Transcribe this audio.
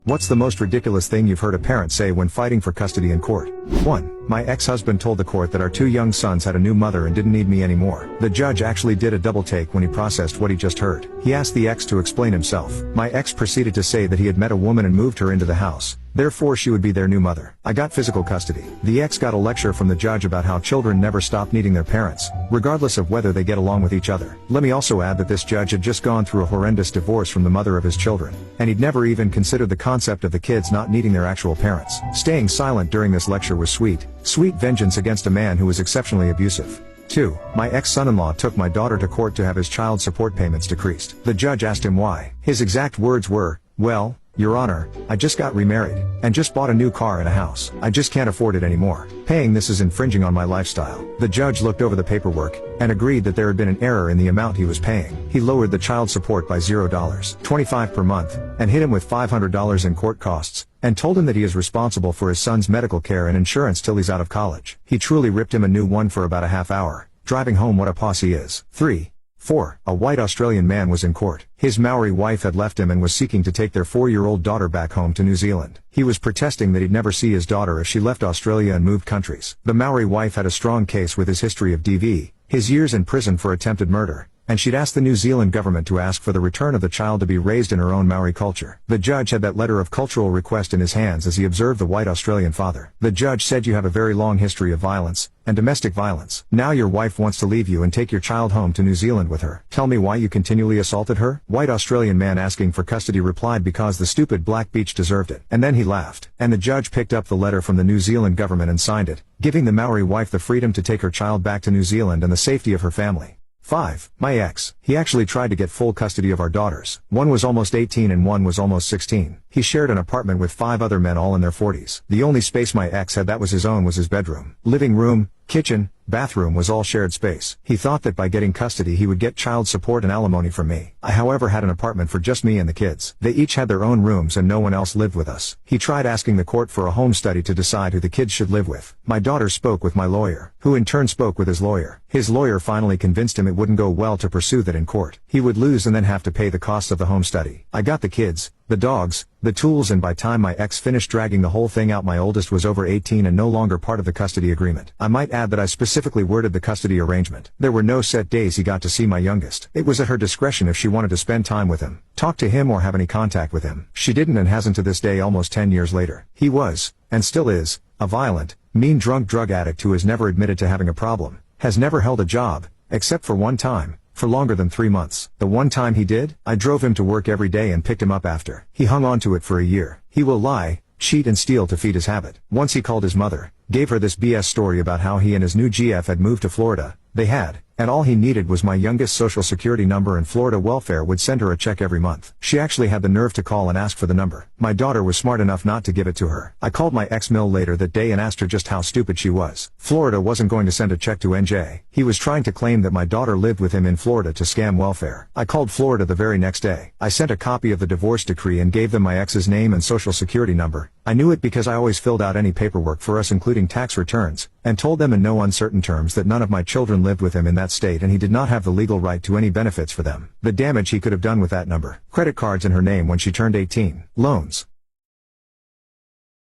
What's the most ridiculous thing you've heard a parent say when fighting for custody in court? 1. My ex-husband told the court that our two young sons had a new mother and didn't need me anymore. The judge actually did a double take when he processed what he just heard. He asked the ex to explain himself. My ex proceeded to say that he had met a woman and moved her into the house. Therefore she would be their new mother. I got physical custody. The ex got a lecture from the judge about how children never stop needing their parents, regardless of whether they get along with each other. Let me also add that this judge had just gone through a horrendous divorce from the mother of his children, and he'd never even considered the concept of the kids not needing their actual parents. Staying silent during this lecture was sweet vengeance against a man who was exceptionally abusive. 2. My ex-son-in-law took my daughter to court to have his child support payments decreased. The judge asked him why. His exact words were, "Well, Your Honor, I just got remarried, and just bought a new car and a house. I just can't afford it anymore. Paying this is infringing on my lifestyle." The judge looked over the paperwork, and agreed that there had been an error in the amount he was paying. He lowered the child support by $0.25 per month, and hit him with $500 in court costs, and told him that he is responsible for his son's medical care and insurance till he's out of college. He truly ripped him a new one for about a half hour, driving home what a posse he is. 4. A white Australian man was in court. His Maori wife had left him and was seeking to take their 4-year-old daughter back home to New Zealand. He was protesting that he'd never see his daughter if she left Australia and moved countries. The Maori wife had a strong case with his history of DV, his years in prison for attempted murder, and she'd asked the New Zealand government to ask for the return of the child to be raised in her own Maori culture. The judge had that letter of cultural request in his hands as he observed the white Australian father. The judge said, "You have a very long history of violence, and domestic violence. Now your wife wants to leave you and take your child home to New Zealand with her. Tell me why you continually assaulted her?" White Australian man asking for custody replied, "Because the stupid black beach deserved it." And then he laughed. And the judge picked up the letter from the New Zealand government and signed it, giving the Maori wife the freedom to take her child back to New Zealand and the safety of her family. 5. My ex. He actually tried to get full custody of our daughters. One was almost 18 and one was almost 16. He shared an apartment with 5 other men all in their 40s. The only space my ex had that was his own was his bedroom. Living room, kitchen, bathroom was all shared space. He thought that by getting custody he would get child support and alimony from me. I however had an apartment for just me and the kids. They each had their own rooms and no one else lived with us. He tried asking the court for a home study to decide who the kids should live with. My daughter spoke with my lawyer, who in turn spoke with his lawyer. His lawyer finally convinced him it wouldn't go well to pursue that in court. He would lose and then have to pay the costs of the home study. I got the kids, the dogs, the tools, and by time my ex finished dragging the whole thing out, my oldest was over 18 and no longer part of the custody agreement. I might add that I specifically worded the custody arrangement. There were no set days he got to see my youngest. It was at her discretion if she wanted to spend time with him, talk to him, or have any contact with him. She didn't and hasn't to this day, almost 10 years later. He was, and still is, a violent, mean drug addict who has never admitted to having a problem, has never held a job, except for one time, for longer than 3 months. The one time he did, I drove him to work every day and picked him up after. He hung on to it for a year. He will lie, cheat and steal to feed his habit. Once he called his mother, gave her this BS story about how he and his new GF had moved to Florida. They had, and all he needed was my youngest social security number and Florida welfare would send her a check every month. She actually had the nerve to call and ask for the number. My daughter was smart enough not to give it to her. I called my ex-mill later that day and asked her just how stupid she was. Florida wasn't going to send a check to NJ. He was trying to claim that my daughter lived with him in Florida to scam welfare. I called Florida the very next day. I sent a copy of the divorce decree and gave them my ex's name and social security number. I knew it because I always filled out any paperwork for us, including tax returns, and told them in no uncertain terms that none of my children lived with him in that state and he did not have the legal right to any benefits for them. The damage he could have done with that number. Credit cards in her name when she turned 18. Loans.